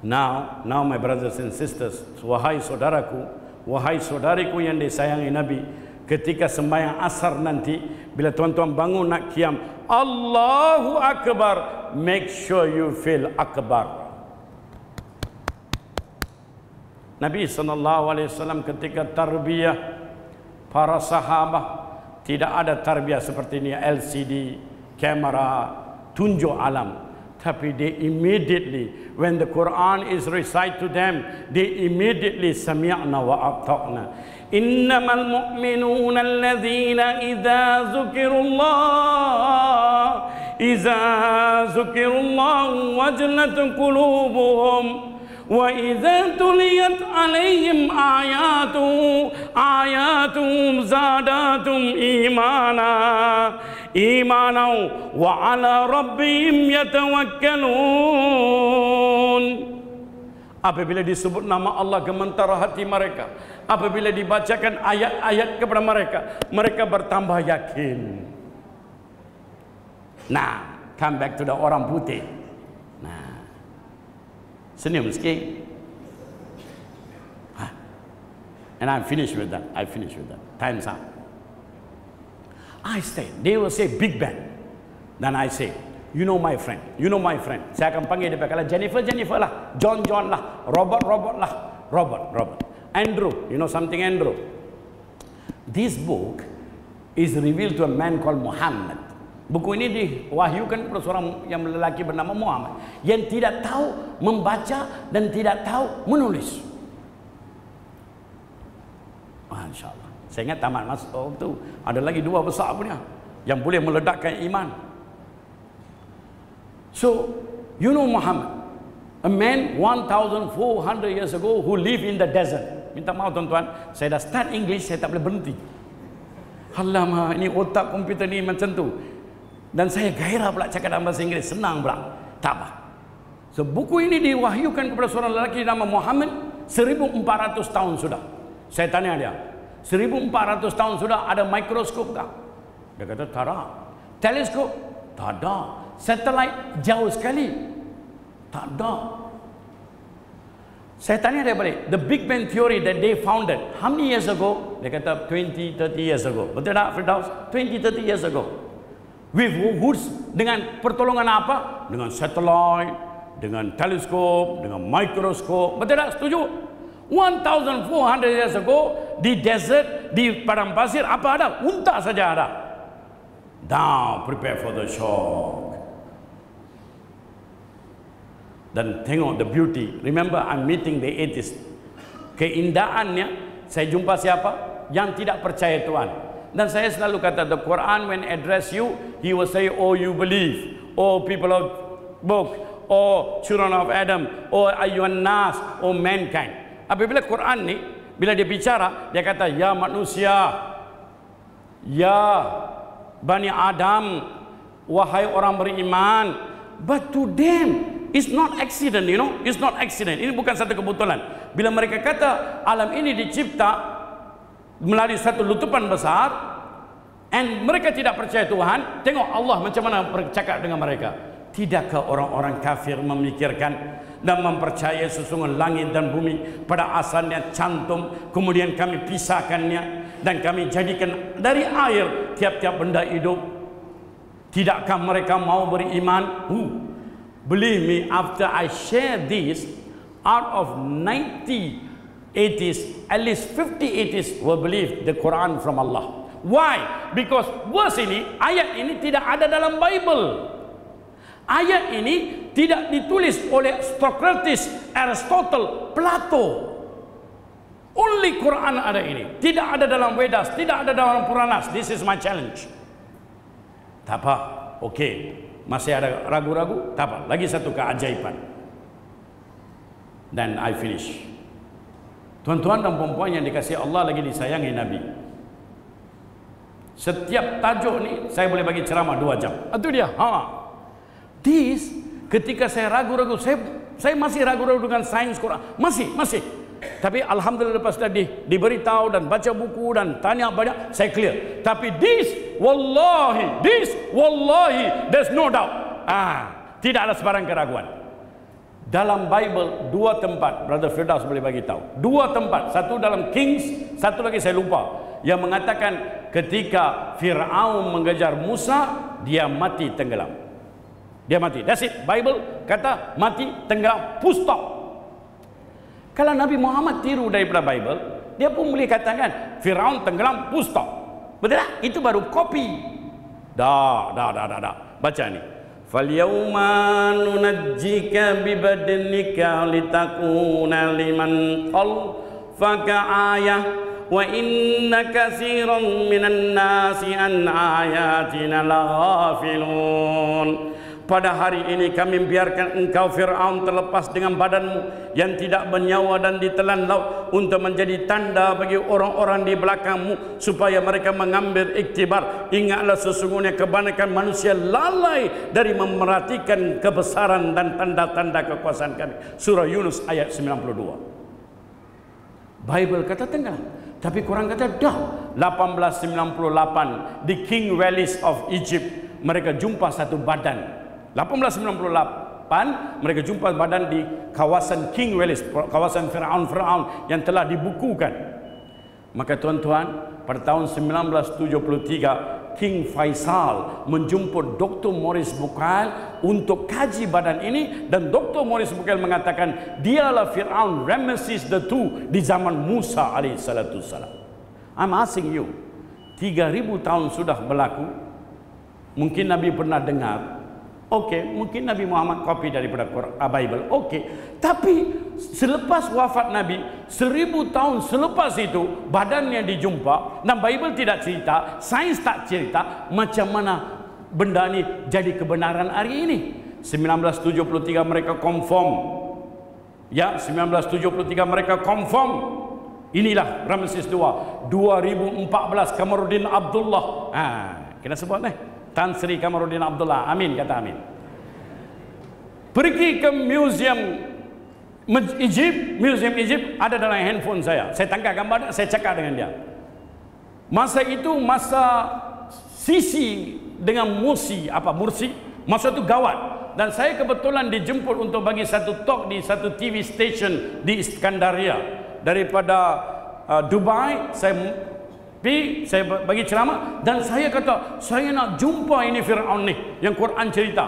Now my brothers and sisters, wahai saudaraku, wahai saudariku yang disayangi Nabi, ketika sembahyang asar nanti, bila tuan-tuan bangun nak qiyam, Allahu Akbar, make sure you feel akbar. Nabi SAW ketika tarbiyah para sahabat, tidak ada tarbiyah seperti ini, LCD, kamera, tunjuk alam. Tapi they immediately, when the Quran is recited to them, they immediately sami'na wa ata'na. Innamal mu'minuna alladhina idza zukirullah wajlat qulubuhum wa idza tuliyat alaihim ayatuhum zadatum imanau wa ala rabbihim yatawakkalun. Apabila disebut nama Allah, gemetar hati mereka. Apabila dibacakan ayat-ayat kepada mereka, mereka bertambah yakin. Nah, come back to the orang putih. Nah, senyum sikit. And I'm finished with that. Time's up. I say, they will say Big Bang. Then I say, you know my friend. Saya akan panggil dia, kalau Jennifer lah, John lah, Robert lah, Robert. Andrew, you know something, Andrew? This book is revealed to a man called Muhammad. Buku ini diwahyukan kepada seorang yang lelaki bernama Muhammad, yang tidak tahu membaca dan tidak tahu menulis. Masya Allah. Saya ingat tamat masa waktu ada lagi dua besar punya yang boleh meledakkan iman. So, you know Muhammad, a man 1,400 years ago who lived in the desert. Minta maaf tuan-tuan, saya dah start English, saya tak boleh berhenti. Alamak, ini otak komputer ni macam tu. Dan saya gairah pula cakap dalam bahasa Inggeris, senang pula. Tak apa. So, buku ini diwahyukan kepada seorang lelaki nama Muhammad 1,400 tahun sudah. Saya tanya dia, 1,400 tahun sudah ada mikroskop tak? Dia kata tak ada. Teleskop? Tak ada. Satelit jauh sekali? Tak ada. Saya tanya dia balik, the Big Bang Theory that they founded, how many years ago? Dia kata 20-30 years ago. Betul tak Firdaus? 20-30 years ago. With whose? Dengan pertolongan apa? Dengan satelit, dengan teleskop, dengan mikroskop. Betul tak? Setuju? 1,400 years ago, di desert, di padang pasir, apa ada? Unta saja ada. Now, prepare for the shock. Dan tengok the beauty. Remember, I'm meeting the atheist. Keindahannya, saya jumpa siapa? Yang tidak percaya Tuhan. Dan saya selalu kata, the Quran when address you, he will say, oh you believe, oh people of book, oh children of Adam, oh ayyuhan nas, oh mankind. Apabila Quran ni, bila dia bicara, dia kata, ya manusia, ya Bani Adam, wahai orang beriman. But to them, it's not accident, you know, it's not accident. Ini bukan satu kebetulan. Bila mereka kata alam ini dicipta melalui satu letupan besar, and mereka tidak percaya Tuhan, tengok Allah macam mana bercakap dengan mereka. Tidakkah orang-orang kafir memikirkan dan mempercayai sesungguhnya langit dan bumi pada asalnya cantum, kemudian kami pisahkannya dan kami jadikan dari air tiap-tiap benda hidup? Tidakkah mereka mau beriman? Believe me, after I share this, out of 90 atheists, at least 50 atheists will believe the Quran from Allah. Why? Because verse ini, ayat ini tidak ada dalam Bible. Ayat ini tidak ditulis oleh Socrates, Aristotle, Plato. Only Quran ada ini. Tidak ada dalam Vedas, tidak ada dalam Puranas. This is my challenge. Tak apa. Okey. Masih ada ragu-ragu? Tak apa. Lagi satu keajaiban. Dan I finish. Tuan-tuan dan puan-puan yang dikasihi Allah lagi disayangi Nabi. Setiap tajuk ni saya boleh bagi ceramah 2 jam. Itu dia. Ketika saya ragu-ragu, saya masih ragu-ragu dengan sains Quran. Masih. Tapi alhamdulillah lepas tadi diberitahu dan baca buku dan tanya banyak, saya clear. Tapi this wallahi, there's no doubt. Tidak ada sebarang keraguan. Dalam Bible dua tempat, Brother Firdaus boleh bagi tahu. Dua tempat, satu dalam Kings, satu lagi saya lupa, yang mengatakan ketika Firaun mengejar Musa, dia mati tenggelam. Dia mati. That's it. Bible kata mati tenggelam, full stop. Kalau Nabi Muhammad tiru daripada Bible, dia pun boleh katakan Firaun tenggelam, full stop. Betul tak? Itu baru copy. Dah. Baca ni. Falyawma nunajjika bibadnika litakuna liman khalfaka ayah wa inna katsiran minan nasi an ayatina laghafilun. Pada hari ini kami biarkan engkau Fir'aun terlepas dengan badanmu yang tidak bernyawa dan ditelan laut untuk menjadi tanda bagi orang-orang di belakangmu supaya mereka mengambil iktibar. Ingatlah sesungguhnya kebanyakan manusia lalai dari memerhatikan kebesaran dan tanda-tanda kekuasaan kami. Surah Yunus ayat 92. Bible kata tenggelam, tapi Quran kata dah. 1898 di King Valleys of Egypt mereka jumpa satu badan. 1898 mereka jumpa badan di kawasan King Valleys, kawasan Fir'aun yang telah dibukukan. Maka tuan-tuan, pada tahun 1973 King Faisal menjemput Dr. Maurice Bucaille untuk kaji badan ini, dan Dr. Maurice Bucaille mengatakan dialah Fir'aun Ramesses II di zaman Musa alaihissalatu wassalam. I'm asking you, 3000 tahun sudah berlaku. Mungkin Nabi pernah dengar, okey, mungkin Nabi Muhammad copy daripada Bible, okey. Tapi selepas wafat Nabi, 1000 tahun selepas itu badannya dijumpa, dan Bible tidak cerita, sains tak cerita macam mana benda ini jadi kebenaran hari ini. 1973 mereka confirm. Ya, 1973 mereka confirm. Inilah Ramesses II. 2014 Kamarudin Abdullah. Kena sebut ni. Tan Sri Kamarudin Abdullah. Amin, kata amin. Pergi ke museum Egypt ada dalam handphone saya. Saya tangkap gambar, saya cakap dengan dia. Masa itu masa Sisi dengan Mursi, masa itu gawat. Dan saya kebetulan dijemput untuk bagi satu talk di satu TV station di Iskandaria daripada Dubai. Saya bagi ceramah dan saya kata saya nak jumpa ini Fir'aun ni yang Quran cerita.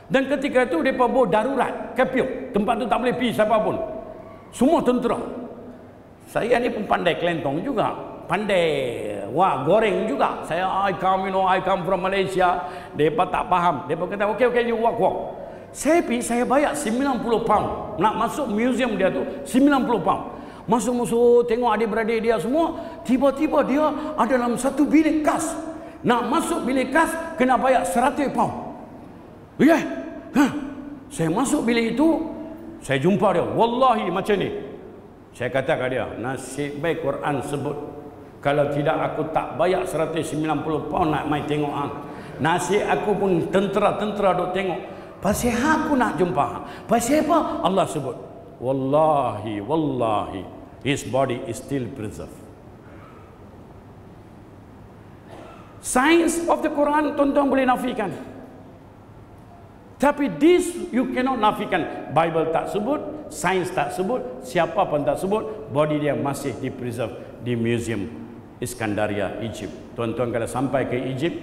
Dan ketika itu mereka bawa darurat, kapiuk, tempat tu tak boleh pergi siapa pun, semua tentera. Saya ni pun pandai kelentong juga, pandai goreng juga. I come from Malaysia. Mereka tak faham, mereka kata okay, you walk. Saya pergi, saya bayar 90 pound nak masuk museum dia tu. 90 pound masuk, tengok adik-beradik dia semua. Tiba-tiba dia ada dalam satu bilik kas. Nak masuk bilik kas kena bayar 100 pound. Saya masuk bilik itu, saya jumpa dia, wallahi macam ni. Saya kata kat dia, nasib baik Quran sebut, kalau tidak aku tak bayar 190 pound nak mai tengok hang. Nasib aku pun tentera duk tengok. Pasal aku nak jumpa. Pasal apa? Allah sebut, wallahi his body is still preserved. Science of the Quran tuan-tuan boleh nafikan, tapi this you cannot nafikan. Bible tak sebut, sains tak sebut, siapa pun tak sebut, body dia masih di preserve di museum Iskandaria, Egypt. Tuan-tuan kalau sampai ke Egypt,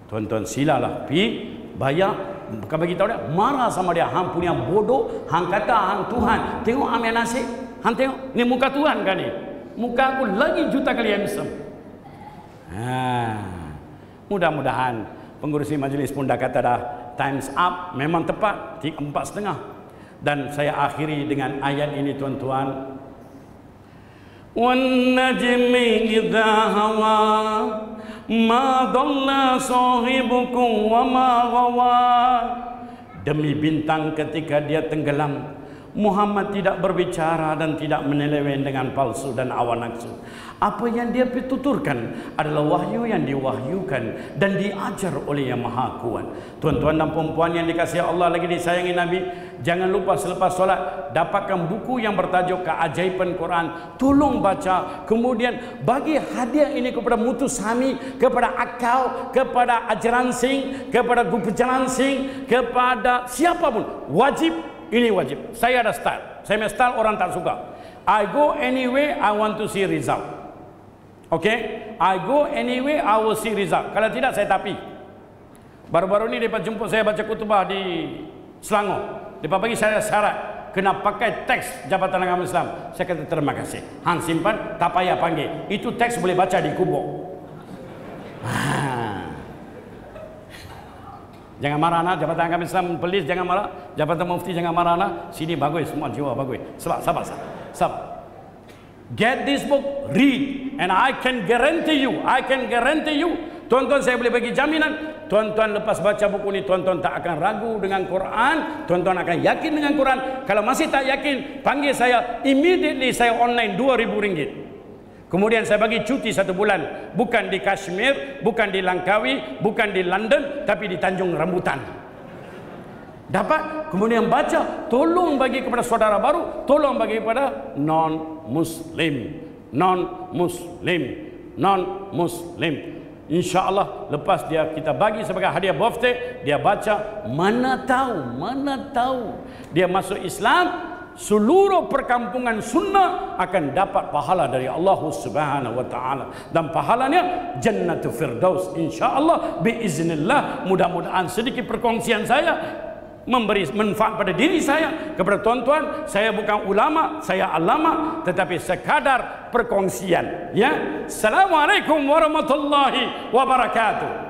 tuan-tuan silalah pergi bayar. Bukan bagi tahu dia, marah sama dia, hang punya bodoh, hang kata hang Tuhan, tengok ambil nasib, hang tengok ni muka Tuhan kan ni, muka aku lagi juta kali handsome. Mudah-mudahan pengurusi majlis pun dah kata dah times up, memang tepat 4:30. Dan saya akhiri dengan ayat ini tuan-tuan. Wan najmi idza hawa ma dhalla sahibukum wa ma ghawa. Demi bintang ketika dia tenggelam, Muhammad tidak berbicara dan tidak menyeleweng dengan palsu dan hawa nafsu. Apa yang dia tuturkan adalah wahyu yang diwahyukan dan diajar oleh Yang Maha Kuat. Tuan-tuan dan puan-puan yang dikasihi Allah lagi disayangi Nabi, jangan lupa selepas solat dapatkan buku yang bertajuk Keajaiban Quran. Tolong baca. Kemudian bagi hadiah ini kepada Mutu Sami, kepada Akau, kepada Ajaran Singh, kepada Gupajalan Singh, kepada siapapun. Wajib, ini wajib. Saya ada style. Saya punya style orang tak suka. I go anyway, I want to see result. Okay, I go anyway, I will see result. Kalau tidak, saya tapi. Baru-baru ni mereka jemput saya baca kutubah di Selangor. Mereka bagi saya syarat kena pakai teks Jabatan Agama Islam. Saya kata terima kasih. Hang simpan, tak payah panggil. Itu teks boleh baca di kubur. Jangan marah nak, Jabatan Agama Islam Perlis jangan marah, Jabatan Mufti jangan marah nak. Sini bagus, semua jiwa bagus. Sebab sabar. Get this book, read, and I can guarantee you, tuan-tuan saya boleh bagi jaminan, tuan-tuan lepas baca buku ni, tuan-tuan tak akan ragu dengan Quran, tuan-tuan akan yakin dengan Quran. Kalau masih tak yakin, panggil saya, immediately saya online RM2,000. Kemudian saya bagi cuti 1 bulan, bukan di Kashmir, bukan di Langkawi, bukan di London, tapi di Tanjung Rambutan. Dapat, kemudian baca, tolong bagi kepada saudara baru, tolong bagi kepada non-Muslim. InsyaAllah lepas kita bagi sebagai hadiah birthday, dia baca, mana tahu dia masuk Islam, seluruh perkampungan sunnah akan dapat pahala dari Allah Subhanahu wa taala, dan pahalanya Jannatul Firdaus insyaallah biiznillah. Mudah-mudahan sedikit perkongsian saya memberi manfaat pada diri saya, kepada tuan-tuan. Saya bukan ulama, saya alama, tetapi sekadar perkongsian ya. Assalamualaikum warahmatullahi wabarakatuh.